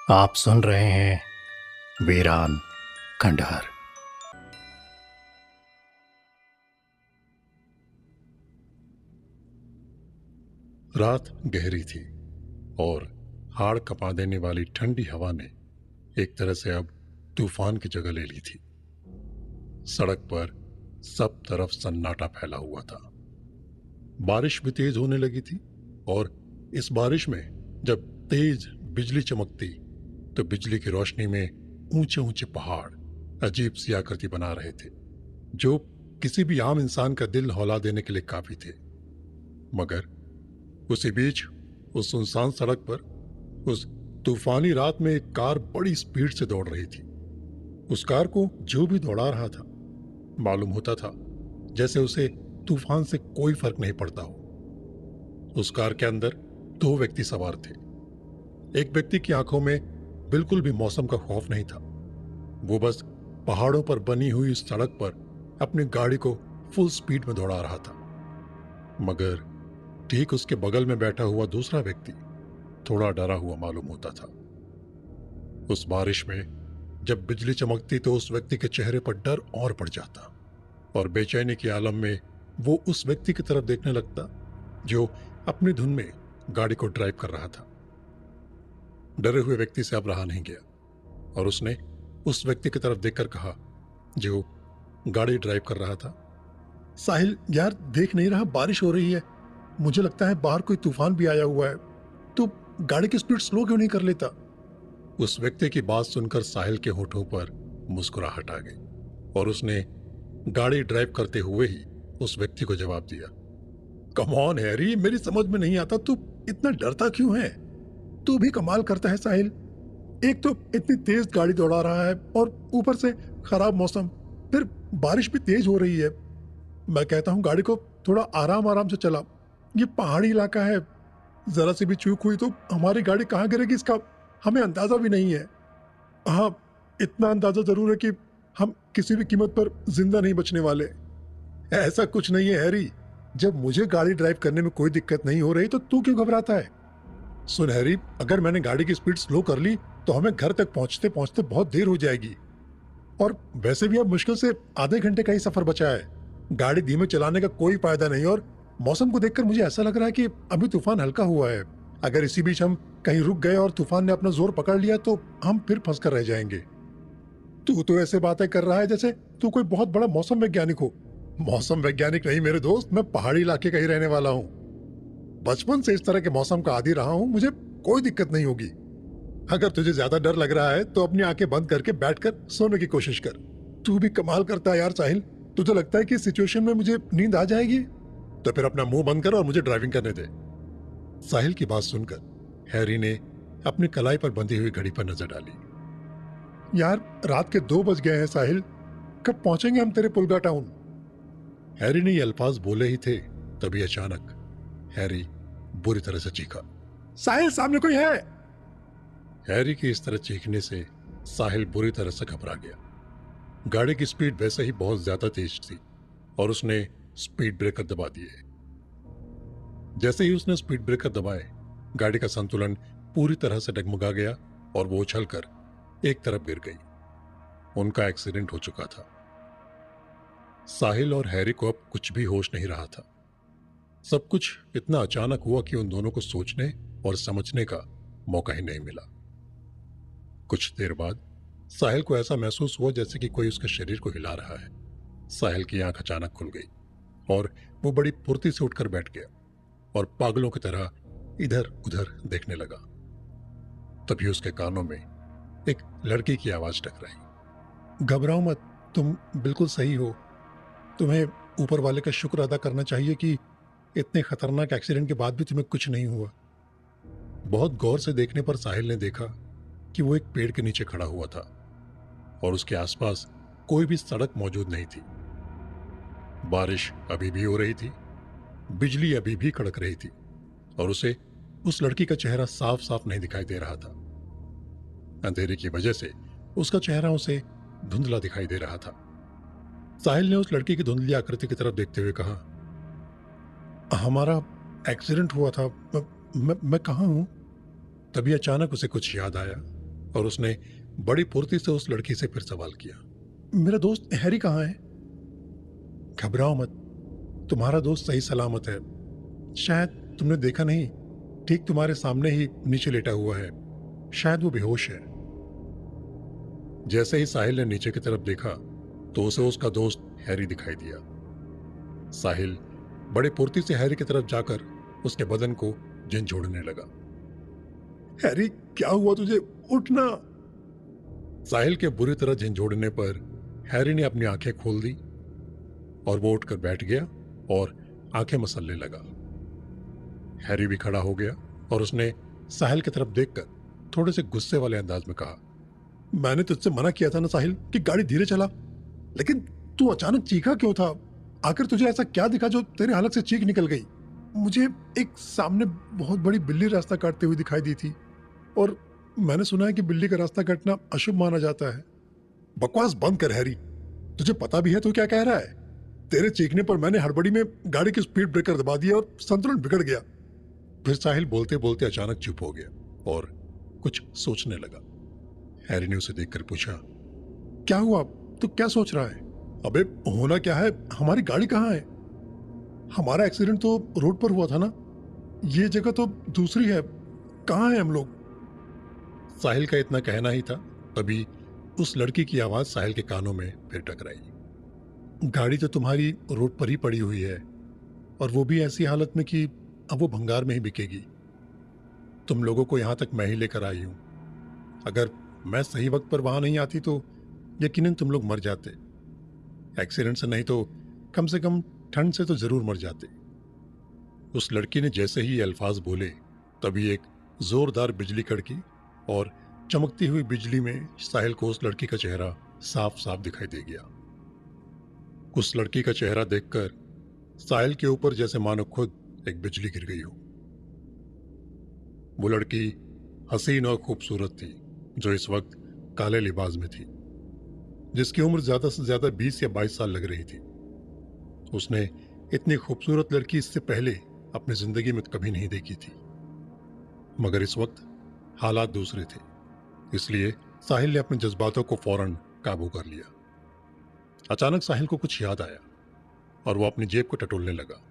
आप सुन रहे हैं वीरान खंडहर। रात गहरी थी और हाड़ कपा देने वाली ठंडी हवा ने एक तरह से अब तूफान की जगह ले ली थी। सड़क पर सब तरफ सन्नाटा फैला हुआ था। बारिश भी तेज होने लगी थी और इस बारिश में जब तेज बिजली चमकती तो बिजली की रोशनी में ऊंचे ऊंचे पहाड़ अजीब सी आकृति बना रहे थे, जो किसी भी आम इंसान का दिल हौला देने के लिए काफी थे। मगर उसी बीच उस सुनसान सड़क पर उस तूफानी रात में एक कार बड़ी स्पीड से दौड़ रही थी। उस कार को जो भी दौड़ा रहा था, मालूम होता था जैसे उसे तूफान से कोई फर्क नहीं पड़ता हो। उस कार के अंदर दो व्यक्ति सवार थे। एक व्यक्ति की आंखों में बिल्कुल भी मौसम का खौफ नहीं था। वो बस पहाड़ों पर बनी हुई इस सड़क पर अपनी गाड़ी को फुल स्पीड में दौड़ा रहा था। मगर ठीक उसके बगल में बैठा हुआ दूसरा व्यक्ति थोड़ा डरा हुआ मालूम होता था। उस बारिश में जब बिजली चमकती तो उस व्यक्ति के चेहरे पर डर और बढ़ जाता और बेचैनी के आलम में वो उस व्यक्ति की तरफ देखने लगता जो अपनी धुन में गाड़ी को ड्राइव कर रहा था। डरे हुए व्यक्ति से अब रहा नहीं गया और उसने उस व्यक्ति की तरफ देखकर कहा जो गाड़ी ड्राइव कर रहा था, साहिल यार, देख नहीं रहा बारिश हो रही है, मुझे लगता है बाहर कोई तूफान भी आया हुआ है, तो गाड़ी की स्पीड स्लो क्यों नहीं कर लेता। उस व्यक्ति की बात सुनकर साहिल के होठों पर मुस्कुराहट आ गई और उसने गाड़ी ड्राइव करते हुए ही उस व्यक्ति को जवाब दिया, कम ऑन हैरी, मेरी समझ में नहीं आता तू इतना डरता क्यों है। तू भी कमाल करता है साहिल, एक तो इतनी तेज गाड़ी दौड़ा रहा है और ऊपर से खराब मौसम, फिर बारिश भी तेज हो रही है। मैं कहता हूँ गाड़ी को थोड़ा आराम आराम से चला, ये पहाड़ी इलाका है, जरा सी भी चूक हुई तो हमारी गाड़ी कहाँ गिरेगी इसका हमें अंदाजा भी नहीं है। हाँ, इतना अंदाजा जरूर है कि हम किसी भी कीमत पर जिंदा नहीं बचने वाले। ऐसा कुछ नहीं है हैरी, जब मुझे गाड़ी ड्राइव करने में कोई दिक्कत नहीं हो रही तो तू क्यों घबराता है। सुन हैरी, अगर मैंने गाड़ी की स्पीड स्लो कर ली तो हमें घर तक पहुंचते पहुंचते बहुत देर हो जाएगी, और वैसे भी अब मुश्किल से आधे घंटे का ही सफर बचा है। गाड़ी धीमे चलाने का कोई फायदा नहीं, और मौसम को देखकर मुझे ऐसा लग रहा है कि अभी तूफान हल्का हुआ है। अगर इसी बीच हम कहीं रुक गए और तूफान ने अपना जोर पकड़ लिया तो हम फिर फंस कर रह जाएंगे। तू तो ऐसे बातें कर रहा है जैसे तू कोई बहुत बड़ा मौसम वैज्ञानिक हो। मौसम वैज्ञानिक नहीं मेरे दोस्त, मैं पहाड़ी इलाके का ही रहने वाला हूँ। बचपन से इस तरह के मौसम का आदी रहा हूँ, मुझे कोई दिक्कत नहीं होगी। अगर तुझे ज्यादा डर लग रहा है तो अपनी आंखें बंद करके बैठकर सोने की कोशिश कर। तू भी कमाल करता है यार साहिल, तुझे लगता है कि इस सिचुएशन में मुझे नींद आ जाएगी? तो फिर अपना मुंह बंद कर और मुझे ड्राइविंग करने दे। साहिल की बात सुनकर हैरी ने अपनी कलाई पर बंधी हुई घड़ी पर नजर डाली। यार, रात के 2 बज गए हैं साहिल, कब पहुंचेंगे हम तेरे पुलगा टाउन। हैरी ने ये अल्फाज बोले ही थे तभी अचानक हैरी बुरी तरह से चीखा, साहिल सामने कोई है। हैरी की इस तरह चीखने से साहिल बुरी तरह से घबरा गया। गाड़ी की स्पीड वैसे ही बहुत ज्यादा तेज थी और उसने स्पीड ब्रेकर दबा दिए। जैसे ही उसने स्पीड ब्रेकर दबाए, गाड़ी का संतुलन पूरी तरह से डगमगा गया और वो उछलकर एक तरफ गिर गई। उनका एक्सीडेंट हो चुका था। साहिल और हैरी को अब कुछ भी होश नहीं रहा था। सब कुछ इतना अचानक हुआ कि उन दोनों को सोचने और समझने का मौका ही नहीं मिला। कुछ देर बाद साहिल को ऐसा महसूस हुआ जैसे कि कोई उसके शरीर को हिला रहा है। साहिल की आंख अचानक खुल गई और वो बड़ी फुर्ती से उठकर बैठ गया और पागलों की तरह इधर उधर देखने लगा। तभी उसके कानों में एक लड़की की आवाज टकराई, घबराओ मत, तुम बिल्कुल सही हो। तुम्हें ऊपर वाले का शुक्र अदा करना चाहिए कि इतने खतरनाक एक्सीडेंट के बाद भी तुम्हें कुछ नहीं हुआ। बहुत गौर से देखने पर साहिल ने देखा कि वो एक पेड़ के नीचे खड़ा हुआ था और उसके आसपास कोई भी सड़क मौजूद नहीं थी। बारिश अभी भी हो रही थी, बिजली अभी भी कड़क रही थी और उसे उस लड़की का चेहरा साफ साफ नहीं दिखाई दे रहा था। अंधेरे की वजह से उसका चेहरा उसे धुंधला दिखाई दे रहा था। साहिल ने उस लड़की की धुंधली आकृति की तरफ देखते हुए कहा, हमारा एक्सीडेंट हुआ था, मैं कहाँ हूं। तभी अचानक उसे कुछ याद आया और उसने बड़ी फुर्ती से उस लड़की से फिर सवाल किया, मेरा दोस्त हैरी कहाँ है? घबराओ मत, तुम्हारा दोस्त सही सलामत है। शायद तुमने देखा नहीं, ठीक तुम्हारे सामने ही नीचे लेटा हुआ है। शायद वो बेहोश है। जैसे ही साहिल ने नीचे की तरफ देखा तो उसे उसका दोस्त हैरी दिखाई दिया। साहिल बड़े फुर्ती से हैरी की तरफ जाकर उसके बदन को झंझोड़ने लगा। हैरी, क्या हुआ तुझे? उठना। साहिल के बुरी तरह झंझोड़ने पर हैरी ने अपनी आंखें खोल दी और वो उठकर बैठ गया और आंखें मसलने लगा। हैरी भी खड़ा हो गया और उसने साहिल की तरफ देखकर थोड़े से गुस्से वाले अंदाज में कहा, मैंने तुझसे मना किया था ना साहिल कि गाड़ी धीरे चला, लेकिन तू अचानक चीखा क्यों था? आखिर तुझे ऐसा क्या दिखा जो तेरे हलक से चीख निकल गई? मुझे एक सामने बहुत बड़ी बिल्ली रास्ता काटते हुए दिखाई दी थी और मैंने सुना है कि बिल्ली का रास्ता काटना अशुभ माना जाता है। बकवास बंद कर हैरी, तुझे पता भी है तू क्या कह रहा है? तेरे चीखने पर मैंने हड़बड़ी में गाड़ी की स्पीड ब्रेकर दबा दिया और संतुलन बिगड़ गया। फिर साहिल बोलते बोलते अचानक चुप हो गया और कुछ सोचने लगा। हैरी ने उसे देखकर पूछा, क्या हुआ? तू क्या सोच रहा है? अबे होना क्या है, हमारी गाड़ी कहाँ है? हमारा एक्सीडेंट तो रोड पर हुआ था ना, ये जगह तो दूसरी है, कहाँ है हम लोग? साहिल का इतना कहना ही था, तभी उस लड़की की आवाज साहिल के कानों में फिर टकराई। गाड़ी तो तुम्हारी रोड पर ही पड़ी हुई है और वो भी ऐसी हालत में कि अब वो भंगार में ही बिकेगी। तुम लोगों को यहां तक मैं ही लेकर आई हूं। अगर मैं सही वक्त पर वहां नहीं आती तो यकीनन तुम लोग मर जाते। एक्सीडेंट से नहीं तो कम से कम ठंड से तो जरूर मर जाते। उस लड़की ने जैसे ही ये अल्फाज बोले तभी एक जोरदार बिजली कड़की और चमकती हुई बिजली में साहिल को उस लड़की का चेहरा साफ साफ दिखाई दे गया। उस लड़की का चेहरा देखकर साहिल के ऊपर जैसे मानो खुद एक बिजली गिर गई हो। वो लड़की हसीन और खूबसूरत थी जो इस वक्त काले लिबास में थी, जिसकी उम्र ज्यादा से ज्यादा 20 या 22 साल लग रही थी। उसने इतनी खूबसूरत लड़की इससे पहले अपनी जिंदगी में कभी नहीं देखी थी, मगर इस वक्त हालात दूसरे थे, इसलिए साहिल ने अपने जज्बातों को फौरन काबू कर लिया। अचानक साहिल को कुछ याद आया और वो अपनी जेब को टटोलने लगा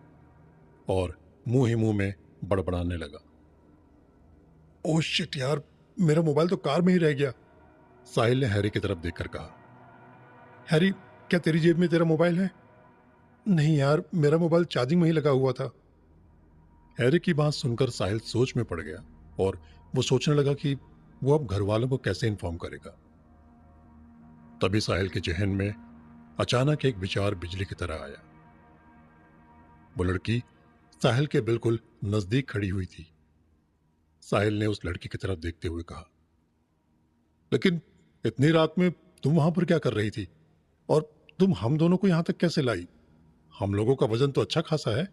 और मुंह ही मुंह में बड़बड़ाने लगा। ओह शिट यार, मेरा मोबाइल तो कार में ही रह गया। साहिल ने हैरी की तरफ देखकर कहा, हैरी क्या तेरी जेब में तेरा मोबाइल है? नहीं यार, मेरा मोबाइल चार्जिंग में ही लगा हुआ था। हैरी की बात सुनकर साहिल सोच में पड़ गया और वो सोचने लगा कि वो अब घर वालों को कैसे इन्फॉर्म करेगा। तभी साहिल के जहन में अचानक एक विचार बिजली की तरह आया। वो लड़की साहिल के बिल्कुल नजदीक खड़ी हुई थी। साहिल ने उस लड़की की तरफ देखते हुए कहा, लेकिन इतनी रात में तुम वहां पर क्या कर रही थी और तुम हम दोनों को यहां तक कैसे लाई? हम लोगों का वजन तो अच्छा खासा है।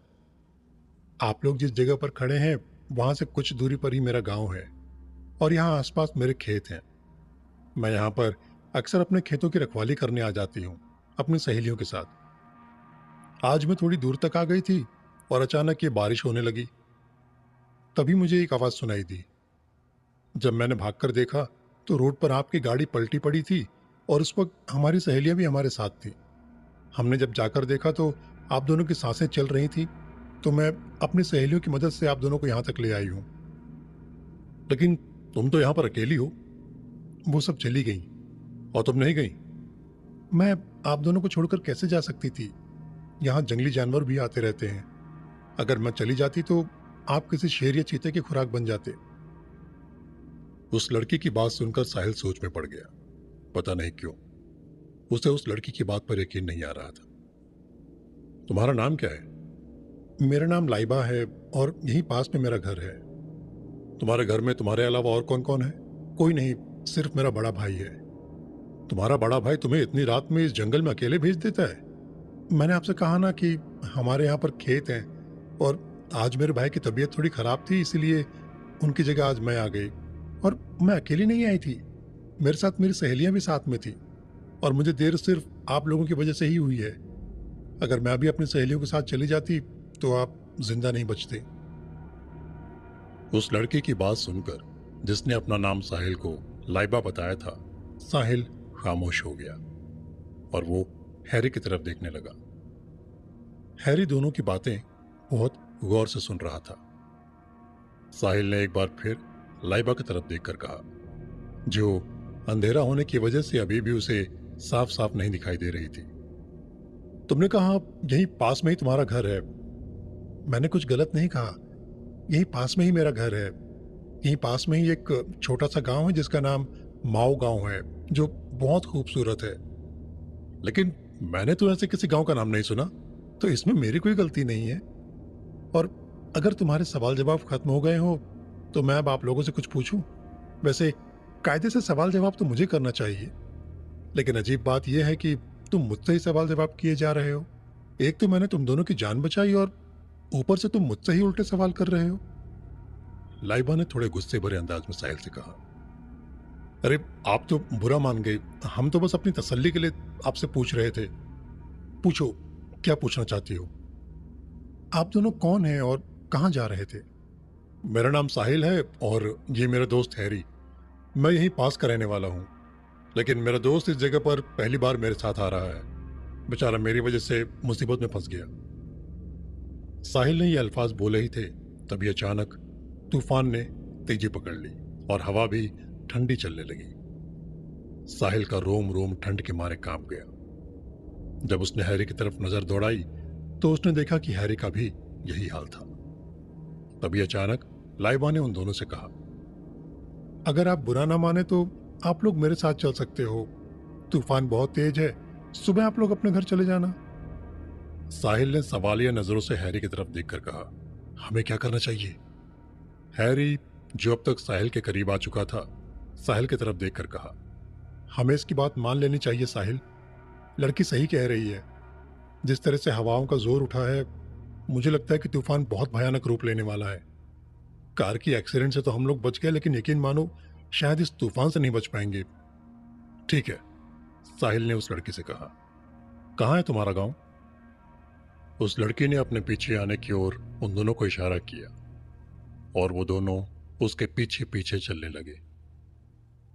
आप लोग जिस जगह पर खड़े हैं वहां से कुछ दूरी पर ही मेरा गांव है और यहाँ आसपास मेरे खेत हैं। मैं यहाँ पर अक्सर अपने खेतों की रखवाली करने आ जाती हूँ अपनी सहेलियों के साथ। आज मैं थोड़ी दूर तक आ गई थी और अचानक ये बारिश होने लगी। तभी मुझे एक आवाज सुनाई दी। जब मैंने भागकर देखा तो रोड पर आपकी गाड़ी पलटी पड़ी थी और उस वक्त हमारी सहेलियां भी हमारे साथ थी। हमने जब जाकर देखा तो आप दोनों की सांसें चल रही थी, तो मैं अपनी सहेलियों की मदद से आप दोनों को यहां तक ले आई हूं। लेकिन तुम तो यहां पर अकेली हो। वो सब चली गई और तुम नहीं गई। मैं आप दोनों को छोड़कर कैसे जा सकती थी? यहाँ जंगली जानवर भी आते रहते हैं। अगर मैं चली जाती तो आप किसी शेर या चीते की खुराक बन जाते। उस लड़की की बात सुनकर साहिल सोच में पड़ गया। पता नहीं क्यों उसे उस लड़की की बात पर यकीन नहीं आ रहा था। तुम्हारा नाम क्या है? मेरा नाम लाइबा है और यहीं पास में मेरा घर है। तुम्हारे घर में तुम्हारे अलावा और कौन कौन है? कोई नहीं, सिर्फ मेरा बड़ा भाई है। तुम्हारा बड़ा भाई तुम्हें इतनी रात में इस जंगल में अकेले भेज देता है? मैंने आपसे कहा ना कि हमारे यहाँ पर खेत हैं और आज मेरे भाई की तबीयत थोड़ी खराब थी, इसीलिए उनकी जगह आज मैं आ गई। और मैं अकेली नहीं आई थी, मेरे साथ मेरी सहेलियां भी साथ में थी और मुझे देर सिर्फ आप लोगों की वजह से ही हुई है। अगर मैं भी अपनी सहेलियों के साथ चली जाती तो आप जिंदा नहीं बचते। उस लड़के की बात सुनकर, जिसने अपना नाम साहिल को लाइबा बताया था, साहिल खामोश हो गया और वो हैरी की तरफ देखने लगा। हैरी दोनों की बातें बहुत गौर से सुन रहा था। साहिल ने एक बार फिर लाइबा की तरफ देखकर कहा, जो अंधेरा होने की वजह से अभी भी उसे साफ साफ नहीं दिखाई दे रही थी। तुमने कहा यहीं पास में ही तुम्हारा घर है। मैंने कुछ गलत नहीं कहा। यहीं पास में ही मेरा घर है। यहीं पास में ही एक छोटा सा गांव है जिसका नाम माओ गांव है, जो बहुत खूबसूरत है। लेकिन मैंने तो ऐसे किसी गांव का नाम नहीं सुना, तो इसमें मेरी कोई गलती नहीं है। और अगर तुम्हारे सवाल जवाब खत्म हो गए हो तो मैं अब आप लोगों से कुछ पूछूं। वैसे कायदे से सवाल जवाब तो मुझे करना चाहिए, लेकिन अजीब बात यह है कि तुम मुझसे ही सवाल जवाब किए जा रहे हो। एक तो मैंने तुम दोनों की जान बचाई और ऊपर से तुम मुझसे ही उल्टे सवाल कर रहे हो। लाइबा ने थोड़े गुस्से भरे अंदाज में साहिल से कहा, अरे आप तो बुरा मान गए। हम तो बस अपनी तसल्ली के लिए आपसे पूछ रहे थे। पूछो, क्या पूछना चाहती हो? आप दोनों कौन हैं और कहाँ जा रहे थे? मेरा नाम साहिल है और ये मेरा दोस्त हैरी। मैं यहीं पास का रहने वाला हूँ, लेकिन मेरा दोस्त इस जगह पर पहली बार मेरे साथ आ रहा है। बेचारा मेरी वजह से मुसीबत में फंस गया। साहिल ने ये अल्फाज बोले ही थे, तभी अचानक तूफान ने तेजी पकड़ ली और हवा भी ठंडी चलने लगी। साहिल का रोम रोम ठंड के मारे कांप गया। जब उसने हैरी की तरफ नजर दौड़ाई तो उसने देखा कि हैरी का भी यही हाल था। तभी अचानक लाइबा ने उन दोनों से कहा, अगर आप बुरा ना माने तो आप लोग मेरे साथ चल सकते हो। तूफान बहुत तेज है, सुबह आप लोग अपने घर चले जाना। साहिल ने सवालिया नजरों से हैरी की तरफ देखकर कहा, हमें क्या करना चाहिए? हैरी, जो अब तक साहिल के करीब आ चुका था, साहिल की तरफ देखकर कहा, हमें इसकी बात मान लेनी चाहिए साहिल। लड़की सही कह रही है। जिस तरह से हवाओं का जोर उठा है, मुझे लगता है कि तूफान बहुत भयानक रूप लेने वाला है। कार की एक्सीडेंट से तो हम लोग बच गए, लेकिन यकीन मानो शायद इस तूफान से नहीं बच पाएंगे। ठीक है, साहिल ने उस लड़की से कहा, कहाँ है तुम्हारा गांव? उस लड़की ने अपने पीछे आने की ओर उन दोनों को इशारा किया और वो दोनों उसके पीछे पीछे चलने लगे।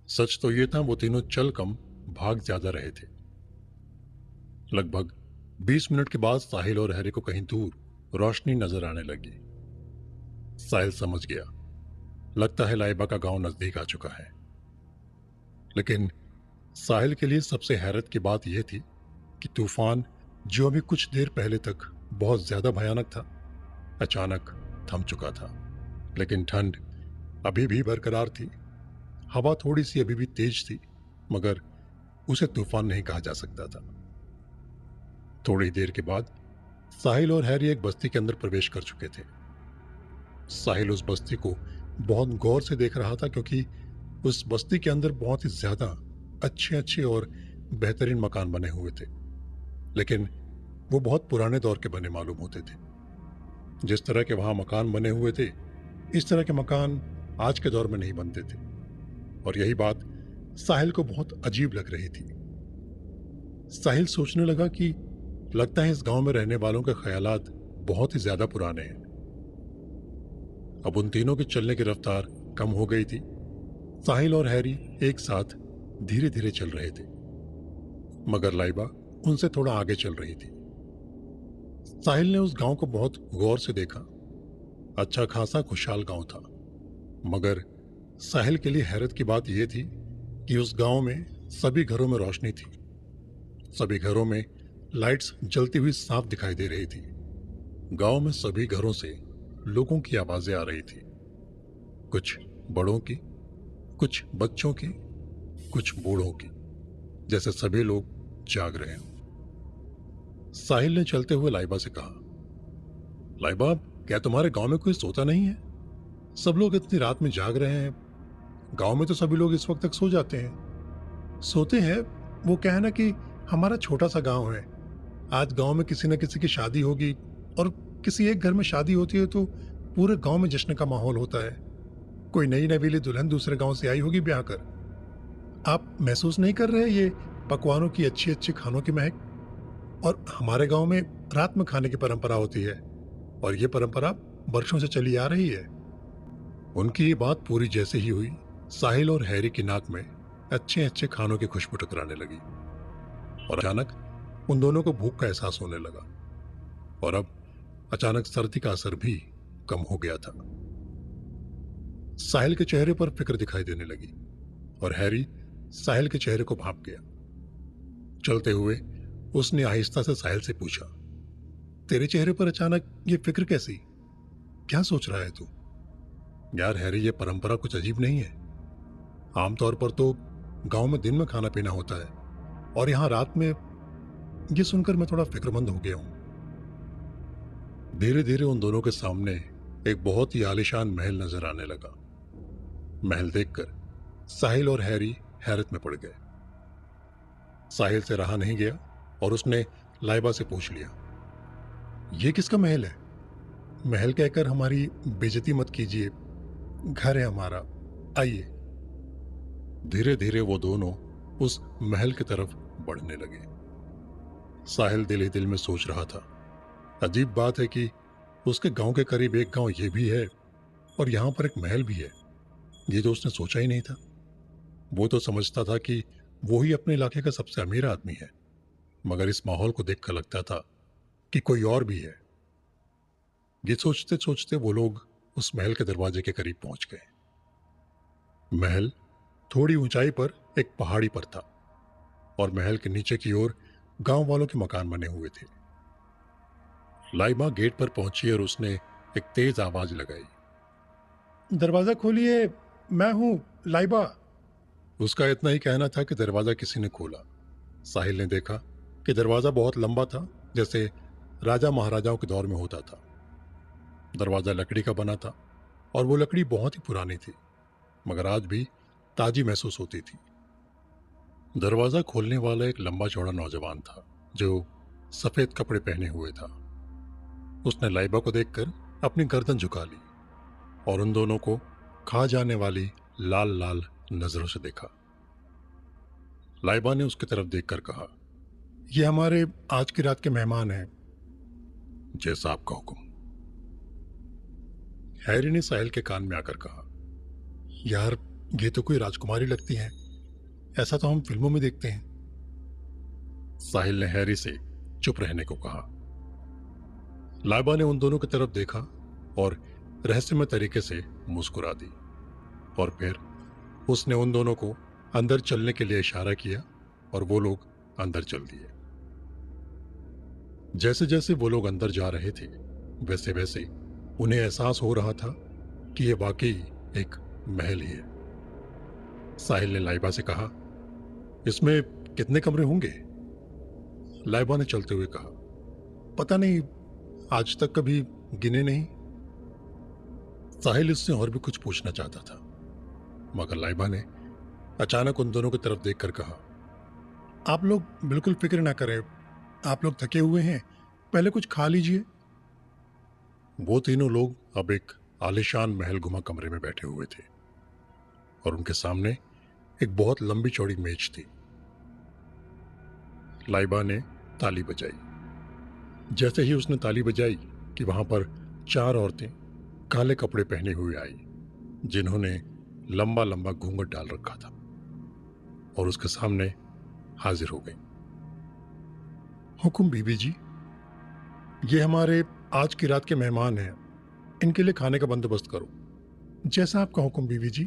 सच तो ये था, वो तीनों चल कम भाग ज्यादा रहे थे। लगभग 20 मिनट के बाद साहिल और हैरी को कहीं दूर रोशनी नजर आने लगी। साहिल समझ गया, लगता है लाइबा का गांव नजदीक आ चुका है। लेकिन साहिल के लिए सबसे हैरत की बात यह थी कि तूफान, जो अभी कुछ देर पहले तक बहुत ज्यादा भयानक था, अचानक थम चुका था। लेकिन ठंड अभी भी बरकरार थी। हवा थोड़ी सी अभी भी तेज थी, मगर उसे तूफान नहीं कहा जा सकता था। थोड़ी देर के बाद साहिल और हैरी एक बस्ती के अंदर प्रवेश कर चुके थे। साहिल उस बस्ती को बहुत गौर से देख रहा था, क्योंकि उस बस्ती के अंदर बहुत ही ज्यादा अच्छे अच्छे और बेहतरीन मकान बने हुए थे, लेकिन वो बहुत पुराने दौर के बने मालूम होते थे। जिस तरह के वहां मकान बने हुए थे, इस तरह के मकान आज के दौर में नहीं बनते थे, और यही बात साहिल को बहुत अजीब लग रही थी। साहिल सोचने लगा कि लगता है इस गांव में रहने वालों के ख्यालात बहुत ही ज्यादा पुराने हैं। अब उन तीनों के चलने की रफ्तार कम हो गई थी। साहिल और हैरी एक साथ धीरे धीरे चल रहे थे, मगर लाइबा उनसे थोड़ा आगे चल रही थी। साहिल ने उस गांव को बहुत गौर से देखा। अच्छा खासा खुशहाल गांव था, मगर साहिल के लिए हैरत की बात यह थी कि उस गांव में सभी घरों में रोशनी थी। सभी घरों में लाइट्स जलती हुई साफ दिखाई दे रही थी। गांव में सभी घरों से लोगों की आवाजें आ रही थी, कुछ बड़ों की, कुछ बच्चों की, कुछ बूढ़ों की, जैसे सभी लोग जाग रहे हों। साहिल ने चलते हुए लाइबा से कहा, लाइबा, क्या तुम्हारे गांव में कोई सोता नहीं है? सब लोग इतनी रात में जाग रहे हैं। गांव में तो सभी लोग इस वक्त तक सो जाते हैं। सोते हैं, वो क्या है ना कि हमारा छोटा सा गांव है। आज गांव में किसी न किसी की शादी होगी, और किसी एक घर में शादी होती है तो पूरे गांव में जश्न का माहौल होता है। कोई नई नवीली दुल्हन दूसरे गांव से आई होगी ब्याह कर। आप महसूस नहीं कर रहे ये पकवानों की अच्छी अच्छी खानों की महक? और हमारे गांव में रात में खाने की परंपरा होती है, और ये परंपरा वर्षों से चली आ रही है। उनकी ये बात पूरी जैसे ही हुई, साहिल और हैरी की नाक में अच्छे अच्छे खानों की खुशबू टकराने लगी और अचानक उन दोनों को भूख का एहसास होने लगा और अब अचानक सर्दी का असर भी कम हो गया था। साहिल के चेहरे पर फिक्र दिखाई देने लगी और हैरी साहिल के चेहरे को भांप गया। चलते हुए उसने आहिस्ता से साहिल से पूछा, तेरे चेहरे पर अचानक ये फिक्र कैसी? क्या सोच रहा है तू? यार हैरी, ये परंपरा कुछ अजीब नहीं है। आमतौर पर तो गांव में दिन में खाना पीना होता है और यहां रात में। ये सुनकर मैं थोड़ा फिक्रमंद हो गया हूं। धीरे धीरे उन दोनों के सामने एक बहुत ही आलीशान महल नजर आने लगा। महल देखकर साहिल और हैरी हैरत में पड़ गए। साहिल से रहा नहीं गया और उसने लाइबा से पूछ लिया, यह किसका महल है? महल कहकर हमारी बेइज्जती मत कीजिए, घर है हमारा, आइए। धीरे धीरे वो दोनों उस महल की तरफ बढ़ने लगे। साहिल दिल ही दिल में सोच रहा था, अजीब बात है कि उसके गांव के करीब एक गांव ये भी है और यहां पर एक महल भी है। ये तो उसने सोचा ही नहीं था। वो तो समझता था कि वो ही अपने इलाके का सबसे अमीर आदमी है, मगर इस माहौल को देखकर लगता था कि कोई और भी है। ये सोचते सोचते वो लोग उस महल के दरवाजे के करीब पहुंच गए। महल थोड़ी ऊंचाई पर एक पहाड़ी पर था और महल के नीचे की ओर गांव वालों के मकान बने हुए थे। लाइबा गेट पर पहुंची और उसने एक तेज आवाज लगाई, दरवाजा खोलिए, मैं हूं लाइबा। उसका इतना ही कहना था कि दरवाजा किसी ने खोला। साहिल ने देखा कि दरवाजा बहुत लंबा था, जैसे राजा महाराजाओं के दौर में होता था। दरवाजा लकड़ी का बना था और वो लकड़ी बहुत ही पुरानी थी, मगर आज भी ताजी महसूस होती थी। दरवाजा खोलने वाला एक लंबा चौड़ा नौजवान था जो सफेद कपड़े पहने हुए था। उसने लाइबा को देखकर अपनी गर्दन झुका ली और उन दोनों को खा जाने वाली लाल लाल नजरों से देखा। लाइबा ने उसकी तरफ देखकर कहा, ये हमारे आज की रात के मेहमान हैं। जैसा आपका हुक्म। हैरी ने साहिल के कान में आकर कहा, यार ये तो कोई राजकुमारी लगती है, ऐसा तो हम फिल्मों में देखते हैं। साहिल ने हैरी से चुप रहने को कहा। लाइबा ने उन दोनों की तरफ देखा और रहस्यमय तरीके से मुस्कुरा दी और फिर उसने उन दोनों को अंदर चलने के लिए इशारा किया और वो लोग अंदर चल दिए। जैसे जैसे वो लोग अंदर जा रहे थे वैसे वैसे उन्हें एहसास हो रहा था कि ये वाकई एक महल ही है। साहिल ने लाइबा से कहा, इसमें कितने कमरे होंगे? लाइबा ने चलते हुए कहा, पता नहीं, आज तक कभी गिने नहीं। साहिल इससे और भी कुछ पूछना चाहता था, मगर लाइबा ने अचानक उन दोनों की तरफ देखकर कहा, आप लोग बिल्कुल फिक्र ना करें, आप लोग थके हुए हैं, पहले कुछ खा लीजिए। वो तीनों लोग अब एक आलीशान महल गुमा कमरे में बैठे हुए थे और उनके सामने एक बहुत लंबी चौड़ी मेज थी। लाइबा ने ताली बजाई। जैसे ही उसने ताली बजाई कि वहां पर 4 औरतें काले कपड़े पहने हुए आई, जिन्होंने लंबा लंबा घूंघट डाल रखा था और उसके सामने हाजिर हो गई। हुकुम बीबी जी, ये हमारे आज की रात के मेहमान हैं, इनके लिए खाने का बंदोबस्त करो। जैसा आपका हुक्म बीबी जी।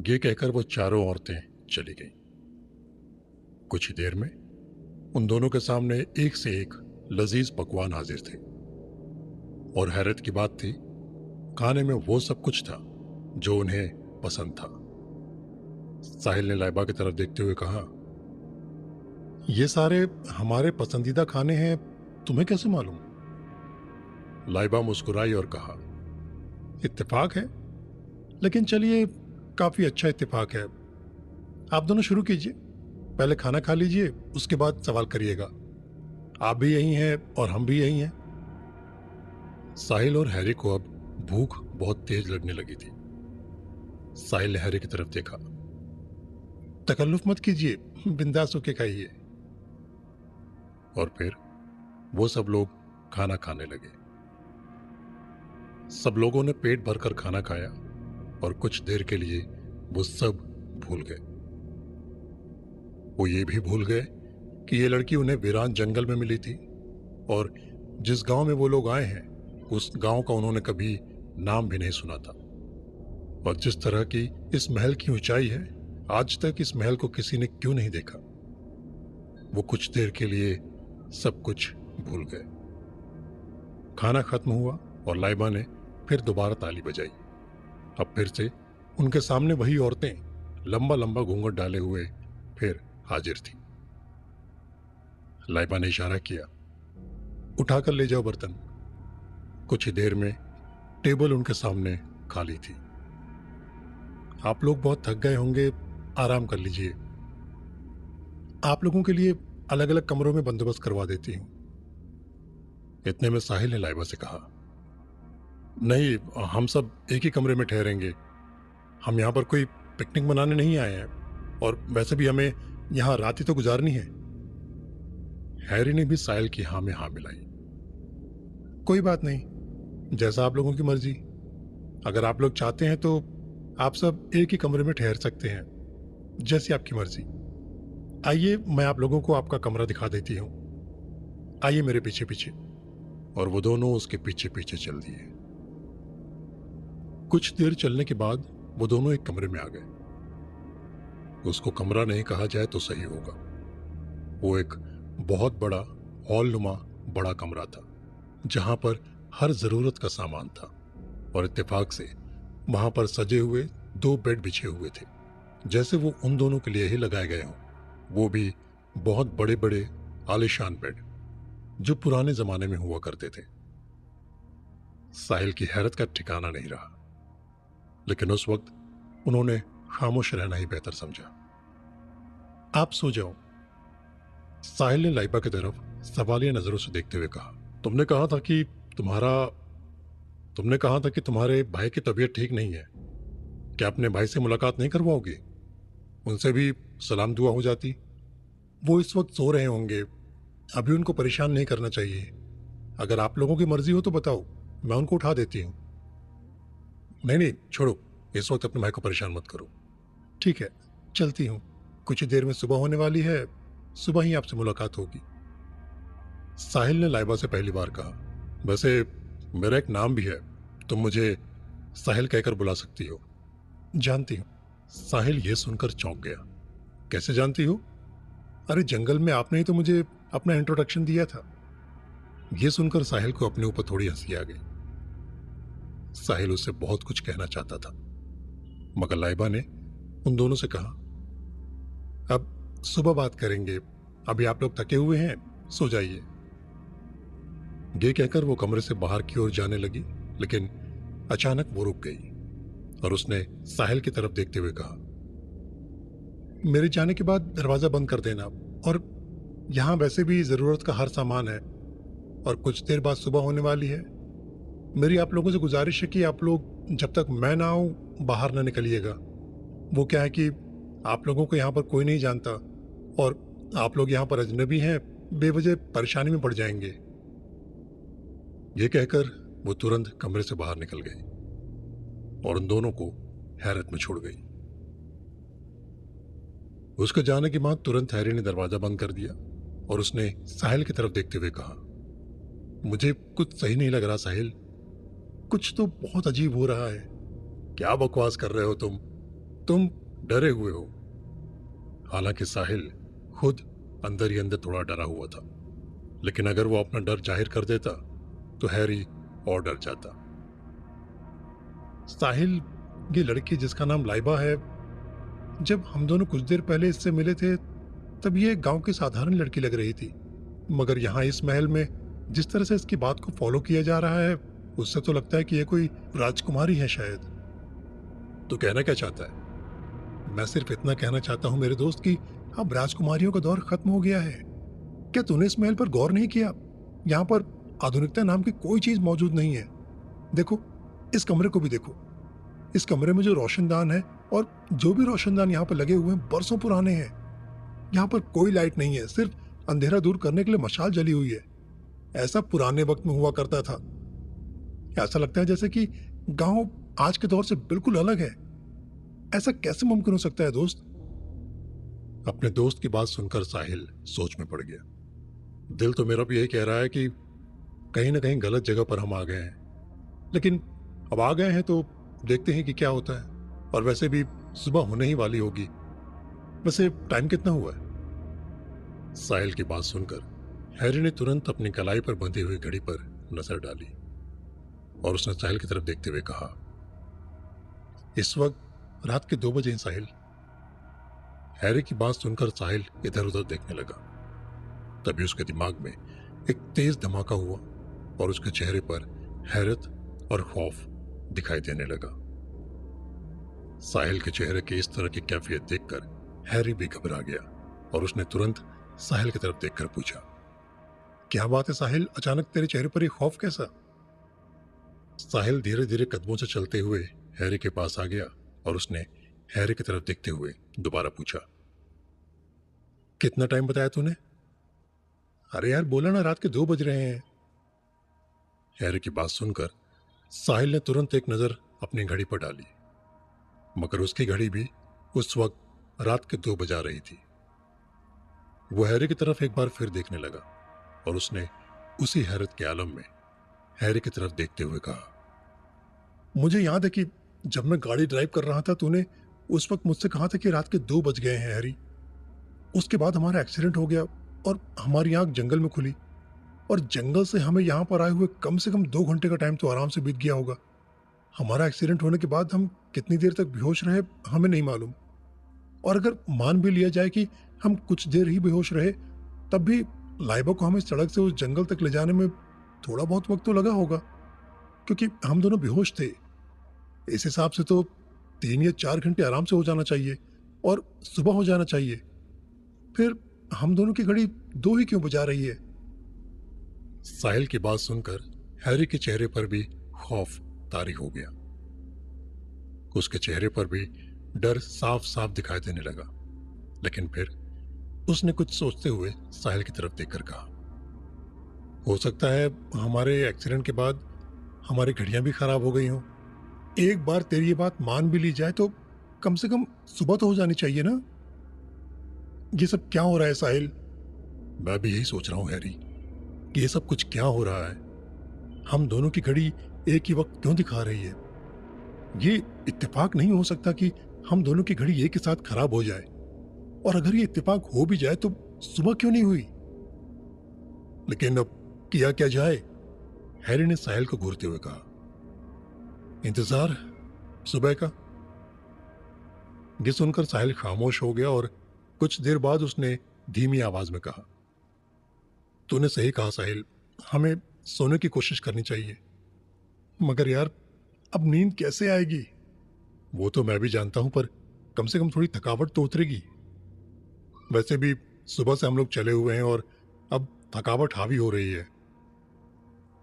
ये कहकर वो चारों औरतें चली गईं। कुछ ही देर में उन दोनों के सामने एक से एक लजीज पकवान हाजिर थे और हैरत की बात थी, खाने में वो सब कुछ था जो उन्हें पसंद था। साहिल ने लाइबा की तरफ देखते हुए कहा, ये सारे हमारे पसंदीदा खाने हैं, तुम्हें कैसे मालूम? लाइबा मुस्कुराई और कहा, इत्तेफाक है, लेकिन चलिए, काफी अच्छा इत्तेफाक है। आप दोनों शुरू कीजिए, पहले खाना खा लीजिए, उसके बाद सवाल करिएगा। आप भी यही हैं और हम भी यही हैं। साहिल और हैरी को अब भूख बहुत तेज लगने लगी थी। साहिल ने हैरी की तरफ देखा, तकल्लुफ मत कीजिए, बिंदास होके खाइए। और फिर वो सब लोग खाना खाने लगे। सब लोगों ने पेट भरकर खाना खाया और कुछ देर के लिए वो सब भूल गए। वो ये भी भूल गए कि ये लड़की उन्हें वीरान जंगल में मिली थी और जिस गांव में वो लोग आए हैं उस गांव का उन्होंने कभी नाम भी नहीं सुना था। और जिस तरह की इस महल की ऊंचाई है, आज तक इस महल को किसी ने क्यों नहीं देखा। वो कुछ देर के लिए सब कुछ भूल गए। खाना खत्म हुआ और लाइबा ने फिर दोबारा ताली बजाई। अब फिर से उनके सामने वही औरतें लंबा लंबा घूंघट डाले हुए फिर हाजिर थी। लाइबा ने इशारा किया, उठाकर ले जाओ बर्तन। कुछ ही देर में टेबल उनके सामने खाली थी। आप लोग बहुत थक गए होंगे, आराम कर लीजिए। आप लोगों के लिए अलग अलग कमरों में बंदोबस्त करवा देती हूं। इतने में साहिल ने लाइबा से कहा, नहीं, हम सब एक ही कमरे में ठहरेंगे। हम यहां पर कोई पिकनिक मनाने नहीं आए हैं और वैसे भी हमें यहां रात ही तो गुजारनी है। हैरी ने भी साहिल की हाँ में हाँ मिलाई। कोई बात नहीं, जैसा आप लोगों की मर्जी। अगर आप लोग चाहते हैं तो आप सब एक ही कमरे में ठहर सकते हैं, जैसी आपकी मर्जी। आइए, मैं आप लोगों को आपका कमरा दिखा देती हूं। आइए मेरे पीछे पीछे। और वो दोनों उसके पीछे पीछे चल दिए। कुछ देर चलने के बाद वो दोनों एक कमरे में आ गए। उसको कमरा नहीं कहा जाए तो सही होगा। वो एक बहुत बड़ा हॉल नुमा बड़ा कमरा था, जहां पर हर जरूरत का सामान था। और इत्तेफाक से वहां पर सजे हुए 2 बेड बिछे हुए थे, जैसे वो उन दोनों के लिए ही लगाए गए हों। वो भी बहुत बड़े बड़े आलीशान बेड, जो पुराने जमाने में हुआ करते थे। साहिल की हैरत का ठिकाना नहीं रहा, लेकिन उस वक्त उन्होंने खामोश रहना ही बेहतर समझा। आप सो जाओ, साहिल ने लाइबा की तरफ सवालिया नजरों से देखते हुए कहा। तुमने कहा था कि तुम्हारे भाई की तबीयत ठीक नहीं है। क्या अपने भाई से मुलाकात नहीं करवाओगे? उनसे भी सलाम दुआ हो जाती। वो इस वक्त सो रहे होंगे, अभी उनको परेशान नहीं करना चाहिए। अगर आप लोगों की मर्जी हो तो बताओ, मैं उनको उठा देती हूँ। नहीं, छोड़ो, इस वक्त अपने भाई को परेशान मत करो। ठीक है, चलती हूँ। कुछ ही देर में सुबह होने वाली है, सुबह ही आपसे मुलाकात होगी। साहिल ने लाइबा से पहली बार कहा, वैसे मेरा एक नाम भी है, तुम मुझे साहिल कहकर बुला सकती हो। जानती हूँ। साहिल यह सुनकर चौंक गया। कैसे जानती हो? अरे जंगल में आपने ही तो मुझे अपना इंट्रोडक्शन दिया था। यह सुनकर साहिल को अपने ऊपर थोड़ी हंसी आ गई। साहिल उससे बहुत कुछ कहना चाहता था, मगर लाइबा ने उन दोनों से कहा, अब सुबह बात करेंगे, अभी आप लोग थके हुए हैं, सो जाइए। ये कहकर वो कमरे से बाहर की ओर जाने लगी, लेकिन अचानक वो रुक गई और उसने साहिल की तरफ देखते हुए कहा, मेरे जाने के बाद दरवाजा बंद कर देना, और यहां वैसे भी जरूरत का हर सामान है और कुछ देर बाद सुबह होने वाली है। मेरी आप लोगों से गुजारिश है कि आप लोग जब तक मैं ना आऊं बाहर ना निकलिएगा। वो क्या है कि आप लोगों को यहाँ पर कोई नहीं जानता और आप लोग यहाँ पर अजनबी हैं, बेवजह परेशानी में पड़ जाएंगे। ये कहकर वो तुरंत कमरे से बाहर निकल गई और उन दोनों को हैरत में छोड़ गई। उसके जाने के बाद तुरंत हैरी ने दरवाजा बंद कर दिया और उसने साहिल की तरफ देखते हुए कहा, मुझे कुछ सही नहीं लग रहा साहिल, कुछ तो बहुत अजीब हो रहा है। क्या बकवास कर रहे हो तुम डरे हुए हो। हालांकि साहिल खुद अंदर ही अंदर थोड़ा डरा हुआ था, लेकिन अगर वो अपना डर जाहिर कर देता तो हैरी और डर जाता। साहिल, ये लड़की जिसका नाम लाइबा है, जब हम दोनों कुछ देर पहले इससे मिले थे तब ये गांव की साधारण लड़की लग रही थी, मगर यहाँ इस महल में जिस तरह से इसकी बात को फॉलो किया जा रहा है उससे तो लगता है कि ये कोई राजकुमारी है शायद। तो कहना क्या चाहता है? मैं सिर्फ इतना कहना चाहता हूं मेरे दोस्त कि अब राजकुमारियों का दौर खत्म हो गया है। क्या तूने इस महल पर गौर नहीं किया? यहाँ पर आधुनिकता नाम की कोई चीज मौजूद नहीं है। देखो, इस कमरे को भी देखो। इस कमरे में जो रोशनदान है और जो भी रोशनदान यहाँ पर लगे हुए हैं बरसों पुराने हैं। यहाँ पर कोई लाइट नहीं है, सिर्फ अंधेरा दूर करने के लिए मशाल जली हुई है। ऐसा पुराने वक्त में हुआ करता था। ऐसा लगता है जैसे कि गांव आज के दौर से बिल्कुल अलग है। ऐसा कैसे मुमकिन हो सकता है दोस्त? अपने दोस्त की बात सुनकर साहिल सोच में पड़ गया। दिल तो मेरा भी यही कह रहा है कि कहीं ना कहीं गलत जगह पर हम आ गए हैं, लेकिन अब आ गए हैं तो देखते हैं कि क्या होता है। और वैसे भी सुबह होने ही वाली होगी। वैसे टाइम कितना हुआ है? साहिल की बात सुनकर हैरी ने तुरंत अपनी कलाई पर बंधी हुई घड़ी पर नजर डाली और उसने साहिल की तरफ देखते हुए कहा, इस वक्त रात के 2 बजे हैं साहिल। हैरी की बात सुनकर साहिल इधर उधर देखने लगा। तभी उसके दिमाग में एक तेज धमाका हुआ और उसके चेहरे पर हैरत और खौफ दिखाई देने लगा। साहिल के चेहरे की इस तरह की कैफियत देखकर हैरी भी घबरा गया और उसने तुरंत साहिल की तरफ देखकर पूछा, क्या बात है साहिल, अचानक तेरे चेहरे पर ये खौफ कैसा? साहिल धीरे धीरे कदमों से चलते हुए हैरी के पास आ गया और उसने हैरी की तरफ देखते हुए दोबारा पूछा, कितना टाइम बताया तूने? अरे यार बोला ना, रात के 2 बज रहे हैं। हैरी की बात सुनकर साहिल ने तुरंत एक नजर अपनी घड़ी पर डाली, मगर उसकी घड़ी भी उस वक्त रात के 2 बजा रही थी। वो हैरी की तरफ एक बार फिर देखने लगा और उसने उसी हैरत के आलम में हैरी की तरफ देखते हुए कहा, मुझे याद है कि जब मैं गाड़ी ड्राइव कर रहा था तूने उस वक्त मुझसे कहा था कि रात के 2 बज गए हैं हैरी। उसके बाद हमारा एक्सीडेंट हो गया और हमारी आंख जंगल में खुली और जंगल से हमें यहाँ पर आए हुए कम से कम 2 घंटे का टाइम तो आराम से बीत गया होगा। हमारा एक्सीडेंट होने के बाद हम कितनी देर तक बेहोश रहे हमें नहीं मालूम, और अगर मान भी लिया जाए कि हम कुछ देर ही बेहोश रहे, तब भी लाइबा को हमें सड़क से उस जंगल तक ले जाने में थोड़ा बहुत वक्त तो लगा होगा, क्योंकि हम दोनों बेहोश थे। इस हिसाब से तो 3 या 4 घंटे आराम से हो जाना चाहिए और सुबह हो जाना चाहिए। फिर हम दोनों की घड़ी 2 ही क्यों बजा रही है? साहिल की बात सुनकर हैरी के चेहरे पर भी खौफ तारी हो गया। उसके चेहरे पर भी डर साफ साफ दिखाई देने लगा, लेकिन फिर उसने कुछ सोचते हुए साहिल की तरफ देखकर कहा, हो सकता है हमारे एक्सीडेंट के बाद हमारी घड़ियां भी खराब हो गई हों। एक बार तेरी ये बात मान भी ली जाए तो कम से कम सुबह तो हो जानी चाहिए ना। ये सब क्या हो रहा है साहिल? मैं भी यही सोच रहा हूं हैरी कि ये सब कुछ क्या हो रहा है। हम दोनों की घड़ी एक ही वक्त क्यों दिखा रही है? ये इत्तेफाक नहीं हो सकता कि हम दोनों की घड़ी एक ही साथ खराब हो जाए, और अगर ये इत्तेफाक हो भी जाए तो सुबह क्यों नहीं हुई? लेकिन अब किया क्या जाए? हैरी ने साहिल को घूरते हुए कहा, इंतजार सुबह का। ये सुनकर साहिल खामोश हो गया और कुछ देर बाद उसने धीमी आवाज में कहा, तूने सही कहा साहिल, हमें सोने की कोशिश करनी चाहिए, मगर यार अब नींद कैसे आएगी? वो तो मैं भी जानता हूं, पर कम से कम थोड़ी थकावट तो उतरेगी। वैसे भी सुबह से हम लोग चले हुए हैं और अब थकावट हावी हो रही है।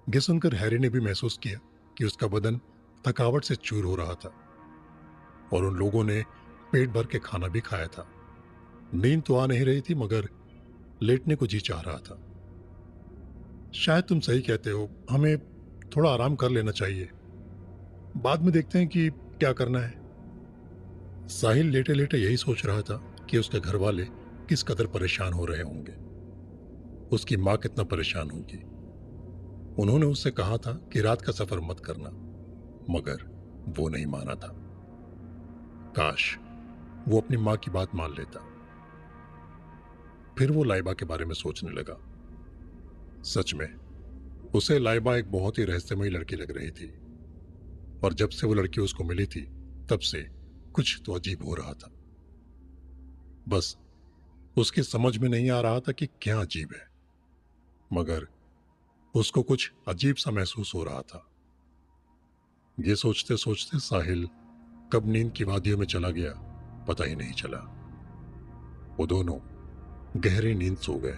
ये सुनकर हैरी ने भी महसूस किया कि उसका बदन थकावट से चूर हो रहा था और उन लोगों ने पेट भर के खाना भी खाया था। नींद तो आ नहीं रही थी, मगर लेटने को जी चाह रहा था। शायद तुम सही कहते हो, हमें थोड़ा आराम कर लेना चाहिए, बाद में देखते हैं कि क्या करना है। साहिल लेटे लेटे यही सोच रहा था कि उसके घर वाले किस कदर परेशान हो रहे होंगे, उसकी मां कितना परेशान होगी। उन्होंने उससे कहा था कि रात का सफर मत करना, मगर वो नहीं माना था। काश वो अपनी मां की बात मान लेता। फिर वो लाइबा के बारे में सोचने लगा। सच में उसे लाइबा एक बहुत ही रहस्यमयी लड़की लग रही थी, और जब से वो लड़की उसको मिली थी तब से कुछ तो अजीब हो रहा था। बस उसकी समझ में नहीं आ रहा था कि क्या अजीब है, मगर उसको कुछ अजीब सा महसूस हो रहा था। ये सोचते सोचते साहिल कब नींद की वादियों में चला गया पता ही नहीं चला। वो दोनों गहरी नींद सो गए।